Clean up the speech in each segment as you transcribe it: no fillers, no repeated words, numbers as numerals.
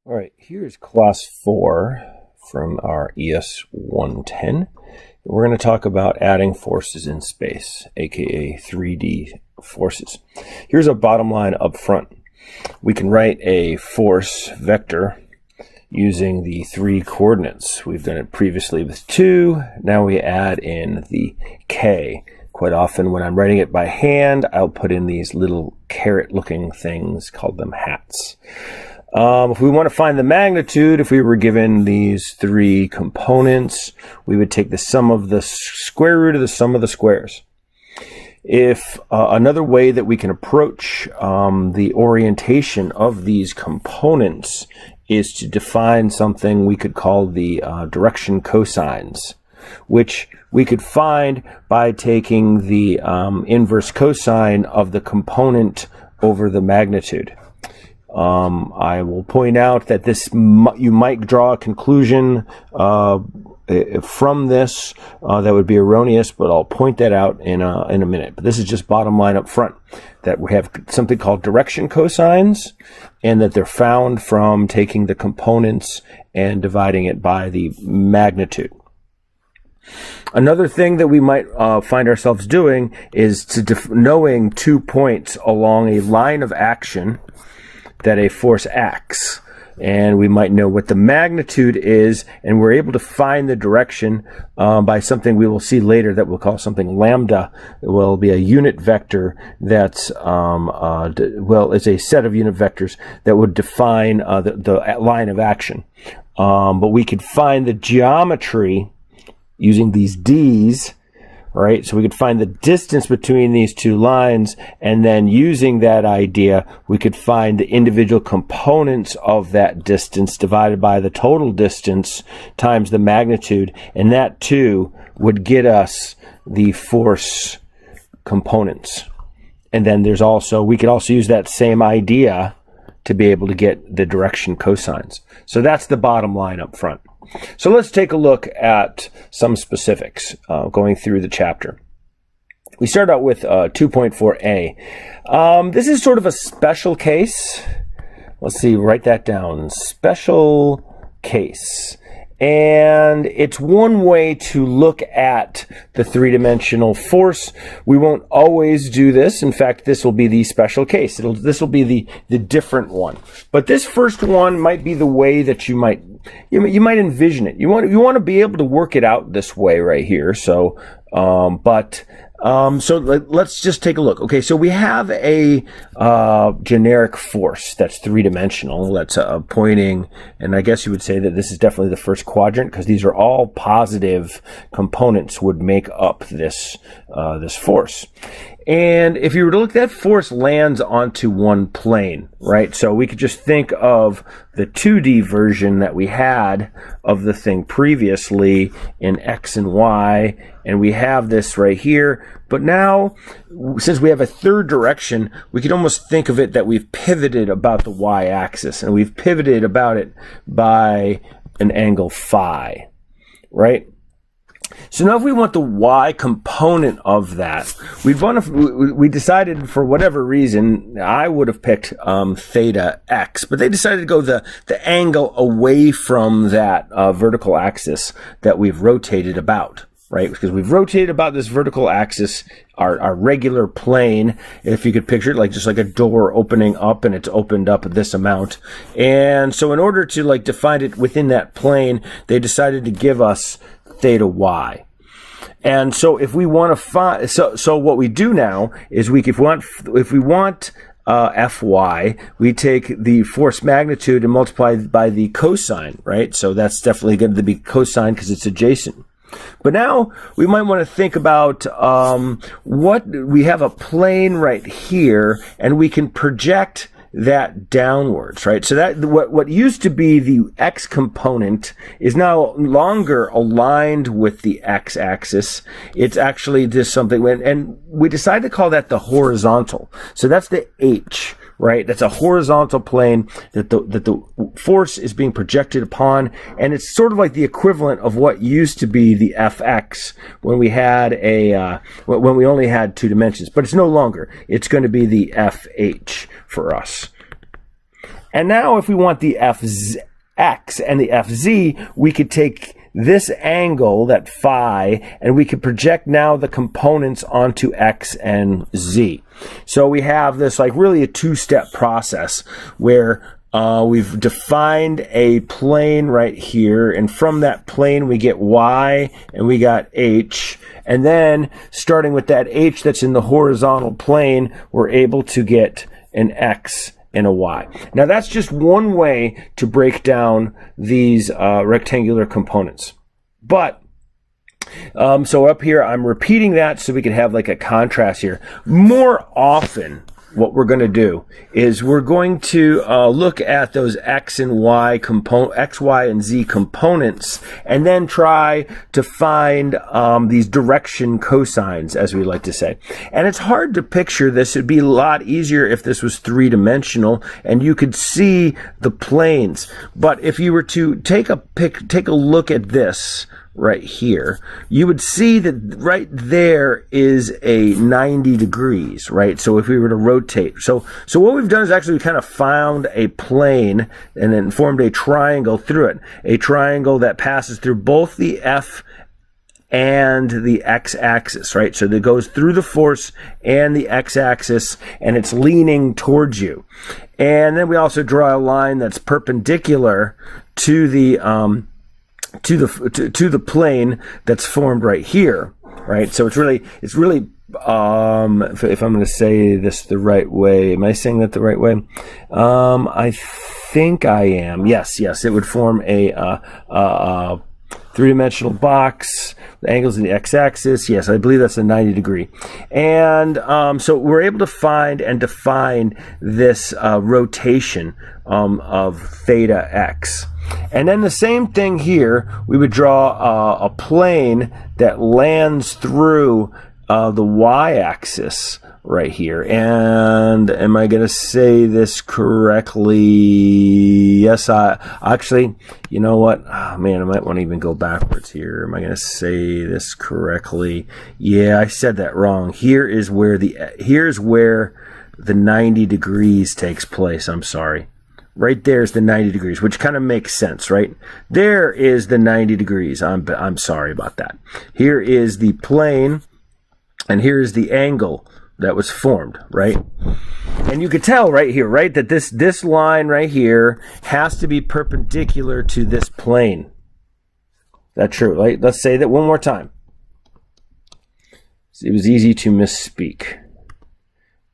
All right, here's class 4 from our ES110. We're going to talk about adding forces in space, aka 3D forces. Here's a bottom line up front. We can write a force vector using the 3 coordinates. We've done it previously with 2. Now we add in the k. Quite often when I'm writing it by hand, I'll put in these little carrot-looking things, called them hats. If we want to find the magnitude, if we were given these 3 components, we would take the sum of the square root of the sum of the squares. If another way that we can approach the orientation of these components is to define something we could call the direction cosines, which we could find by taking the inverse cosine of the component over the magnitude. I will point out that you might draw a conclusion from this that would be erroneous, but I'll point that out in a minute. But this is just bottom line up front, that we have something called direction cosines, and that they're found from taking the components and dividing it by the magnitude. Another thing that we might find ourselves doing is knowing 2 points along a line of action that a force acts, and we might know what the magnitude is, and we're able to find the direction by something we will see later that we'll call something lambda. It will be a unit vector that's it's a set of unit vectors that would define the line of action. But we could find the geometry using these d's. Right, so we could find the distance between these 2 lines, and then using that idea, we could find the individual components of that distance divided by the total distance times the magnitude, and that too would get us the force components. And then we could also use that same idea to be able to get the direction cosines. So that's the bottom line up front. So let's take a look at some specifics going through the chapter. We start out with 2.4a. This is sort of a special case. Let's see, write that down. Special case. And it's one way to look at the 3-dimensional force. We won't always do this. In fact, this will be the special case. This will be the different one. But this first one might be the way that you might envision it. You want to be able to work it out this way right here. So, so let's just take a look. Okay, so we have a generic force that's 3-dimensional. That's pointing, and I guess you would say that this is definitely the first quadrant, because these are all positive components would make up this force. And if you were to look, that force lands onto one plane, right? So we could just think of the 2D version that we had of the thing previously in X and Y, and we have this right here. But now, since we have a third direction, we can almost think of it that we've pivoted about the Y-axis, and we've pivoted about it by an angle phi, right? So now if we want the y component of that, we decided, for whatever reason, I would have picked theta x, but they decided to go the angle away from that vertical axis that we've rotated about, right? Because we've rotated about this vertical axis, our regular plane, if you could picture it just like a door opening up, and it's opened up this amount. And so in order to define it within that plane, they decided to give us theta y. And so if we want to find, so what we do now is if we want Fy, we take the force magnitude and multiply by the cosine, right? So that's definitely going to be cosine because it's adjacent. But now we might want to think about we have a plane right here, and we can project that downwards, right? So that what used to be the x component is now longer aligned with the x-axis. It's actually just something, and we decided to call that the horizontal. So that's the h, right? That's a horizontal plane that the force is being projected upon, and it's sort of like the equivalent of what used to be the fx when we had when we only had 2 dimensions, but it's no longer. It's going to be the fh for us. And now if we want the fx and the fz, we could take this angle, that phi, and we could project now the components onto x and z. So we have this like really a two-step process where we've defined a plane right here, and from that plane we get y and we got h, and then starting with that h that's in the horizontal plane, we're able to get an x and a y. Now that's just one way to break down these rectangular components. But so up here I'm repeating that so we can have like a contrast here. More often what we're going to do is we're going to look at those x and y x, y, and z components, and then try to find these direction cosines, as we like to say. And it's hard to picture this. It'd be a lot easier if this was three-dimensional and you could see the planes. But if you were to take a look at this right here, you would see that right there is a 90 degrees, right? So if we were to rotate, so what we've done is actually we kind of found a plane and then formed a triangle through it, a triangle that passes through both the F and the x-axis, right? So that goes through the force and the x-axis, and it's leaning towards you. And then we also draw a line that's perpendicular to the to the plane that's formed right here, right? So it's really if I'm going to say this the right way, am I saying that the right way? I think I am. Yes, it would form a three-dimensional box. The angles in the x-axis, yes, I believe that's a 90 degree. And so we're able to find and define this rotation of theta x. And then the same thing here, we would draw a plane that lands through the y-axis right here. And am I going to say this correctly? Yes, actually, you know what? Oh, man, I might want to even go backwards here. Am I going to say this correctly? Yeah, I said that wrong. Here's where the 90 degrees takes place. I'm sorry. Right there's the 90 degrees, which kind of makes sense, right? There is the 90 degrees. I'm sorry about that. Here is the plane, and here is the angle that was formed, right? And you could tell right here, right, that this line right here has to be perpendicular to this plane. That's true, right? Let's say that one more time. It was easy to misspeak.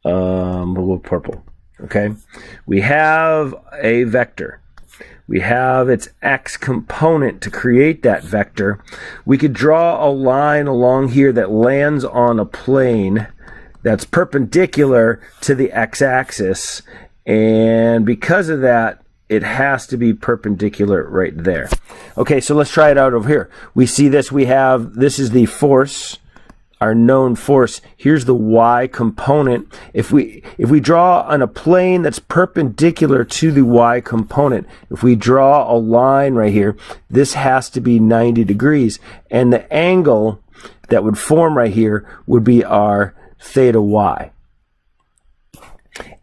We'll go purple. Okay, we have a vector. We have its x component to create that vector. We could draw a line along here that lands on a plane that's perpendicular to the x-axis, and because of that, it has to be perpendicular right there. Okay, so let's try it out over here. We see this. This is the force, our known force. Here's the y component. If we draw on a plane that's perpendicular to the y component, if we draw a line right here, this has to be 90 degrees, and the angle that would form right here would be our theta y.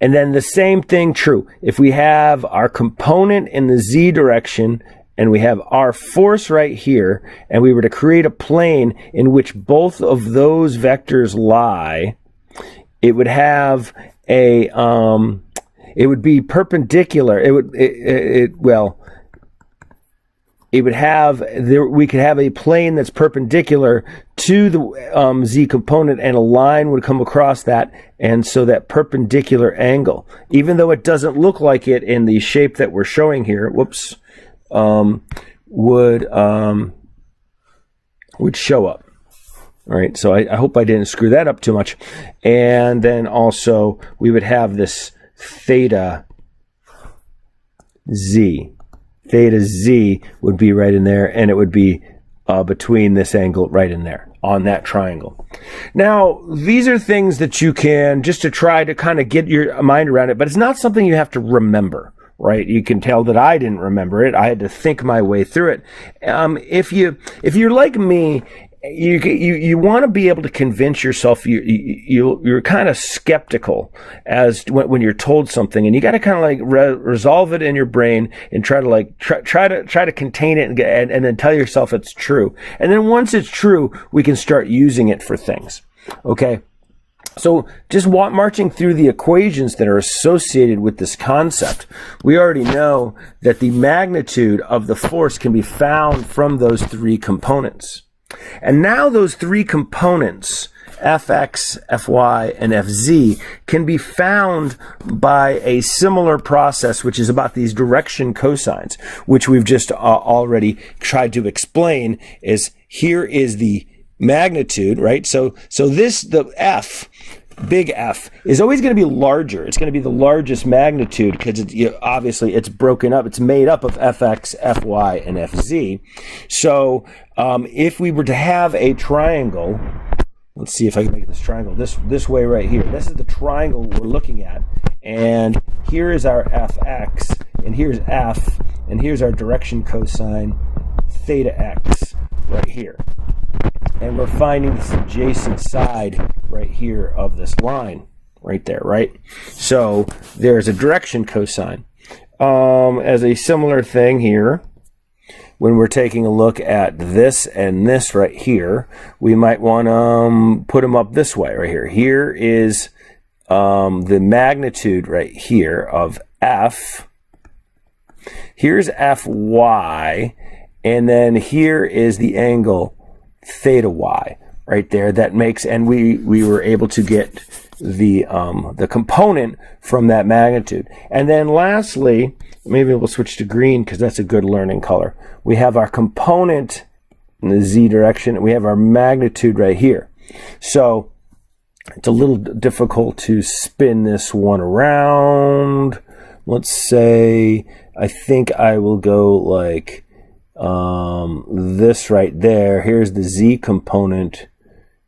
And then the same thing true. If we have our component in the z direction and we have our force right here, and we were to create a plane in which both of those vectors lie, it would have a it would be perpendicular. We could have a plane that's perpendicular to the z component, and a line would come across that, and so that perpendicular angle, even though it doesn't look like it in the shape that we're showing here, would show up. All right, so I hope I didn't screw that up too much. And then also we would have this theta z. Theta z would be right in there, and it would be between this angle right in there on that triangle. Now, these are things that you can, just to try to kind of get your mind around it, but it's not something you have to remember. Right, you can tell that I didn't remember it. I had to think my way through it. If you're like me you want to be able to convince yourself. You're kind of skeptical as to when you're told something, and you got to kind of like resolve it in your brain and try to contain it and then tell yourself it's true. And then once it's true, we can start using it for things. Okay. So just marching through the equations that are associated with this concept, we already know that the magnitude of the force can be found from those three components. And now those three components, Fx, Fy, and Fz, can be found by a similar process, which is about these direction cosines, which we've just already tried to explain. Is here is the magnitude, right? So the F, big F, is always going to be larger. It's going to be the largest magnitude because obviously it's broken up. It's made up of Fx, Fy, and Fz. So if we were to have a triangle, let's see if I can make this triangle this way right here. This is the triangle we're looking at. And here is our Fx, and here's F, and here's our direction cosine theta x right here. And we're finding this adjacent side right here of this line right there, right? So there's a direction cosine. As a similar thing here, when we're taking a look at this and this right here, we might want to put them up this way right here. Here is the magnitude right here of F. Here's Fy, and then here is the angle theta y right there. That makes, and we were able to get the component from that magnitude. And then lastly, maybe we'll switch to green because that's a good learning color. We have our component in the z direction, and we have our magnitude right here. So it's a little difficult to spin this one around. Let's say I think I will go like this right there. Here's the z component,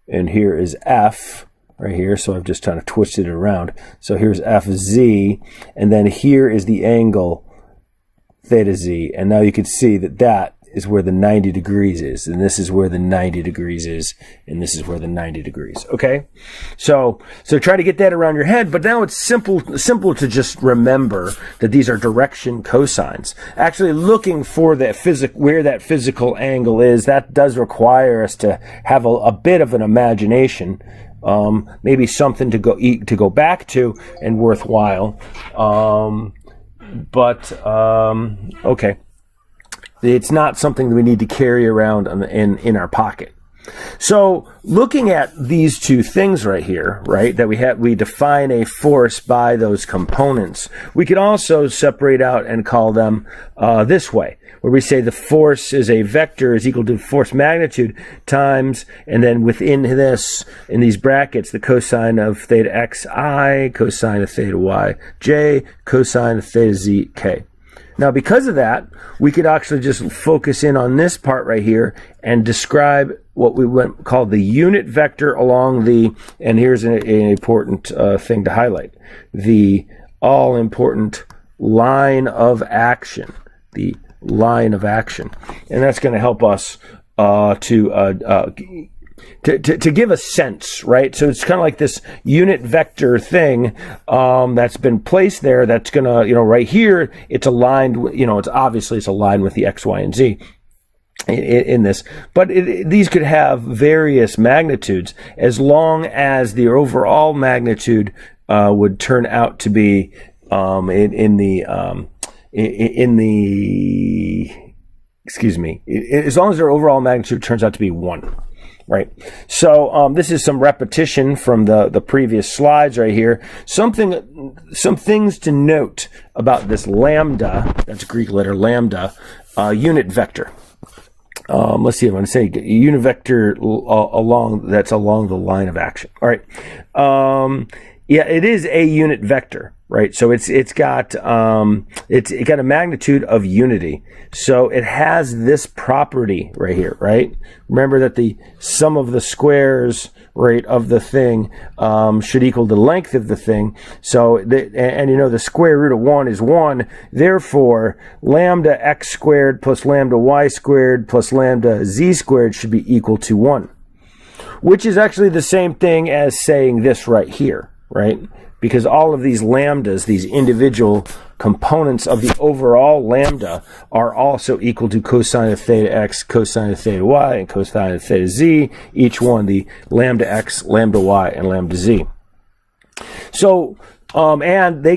and here is F right here. So I've just kind of twisted it around. So here's Fz, and then here is the angle theta z. And now you can see that that is where the 90 degrees is, and this is where the 90 degrees is, and this is where the 90 degrees. Okay, so try to get that around your head. But now it's simple to just remember that these are direction cosines. Actually, looking for that where that physical angle is, that does require us to have a bit of an imagination, maybe something to go back to and worthwhile. Okay. It's not something that we need to carry around in our pocket. So looking at these two things right here, right, that we define a force by those components. We could also separate out and call them this way, where we say the force is a vector is equal to force magnitude times, and then within this, in these brackets, the cosine of theta xi, cosine of theta y j, cosine of theta z k. Now, because of that, we could actually just focus in on this part right here and describe what we call the unit vector along the, and here's an important thing to highlight, the all-important line of action, the line of action. And that's going to help us to give a sense, right? So it's kind of like this unit vector thing that's been placed there. That's gonna, right here, it's aligned. It's obviously it's aligned with the x, y, and z in this. But these could have various magnitudes as long as the overall magnitude would turn out to be as long as their overall magnitude turns out to be 1. Right. So this is some repetition from the previous slides right here. Some things to note about this lambda, that's Greek letter lambda, unit vector. Let's see, I'm going to say unit vector along the line of action. All right. Yeah, it is a unit vector, right? So it's got a magnitude of unity. So it has this property right here, right? Remember that the sum of the squares, right, of the thing should equal the length of the thing. So and you know the square root of 1 is 1. Therefore, lambda x squared plus lambda y squared plus lambda z squared should be equal to 1, which is actually the same thing as saying this right here, right? Because all of these lambdas, these individual components of the overall lambda, are also equal to cosine of theta x, cosine of theta y, and cosine of theta z, each one the lambda x, lambda y, and lambda z. So, and they,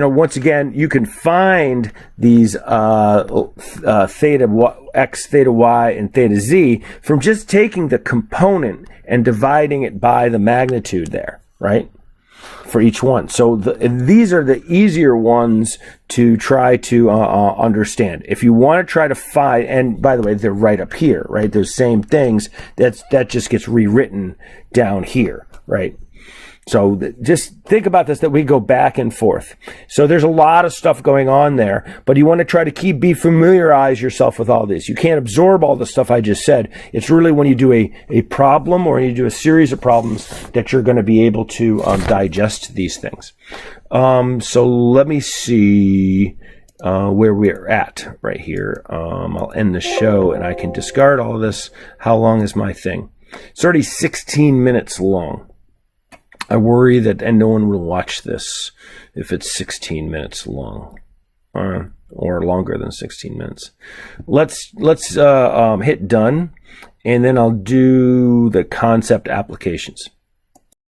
once again, you can find these theta x, theta y, and theta z from just taking the component and dividing it by the magnitude there, right? For each one. So these are the easier ones to try to understand. If you want to try to find, and by the way, they're right up here, right? Those same things, that just gets rewritten down here, right? So just think about this, that we go back and forth. So there's a lot of stuff going on there, but you want to try to familiarize yourself with all this. You can't absorb all the stuff I just said. It's really when you do a problem or you do a series of problems that you're going to be able to digest these things. So let me see where we're at right here. I'll end the show and I can discard all of this. How long is my thing? It's already 16 minutes long. I worry that no one will watch this if it's 16 minutes long, or longer than 16 minutes. Let's hit done, and then I'll do the concept applications.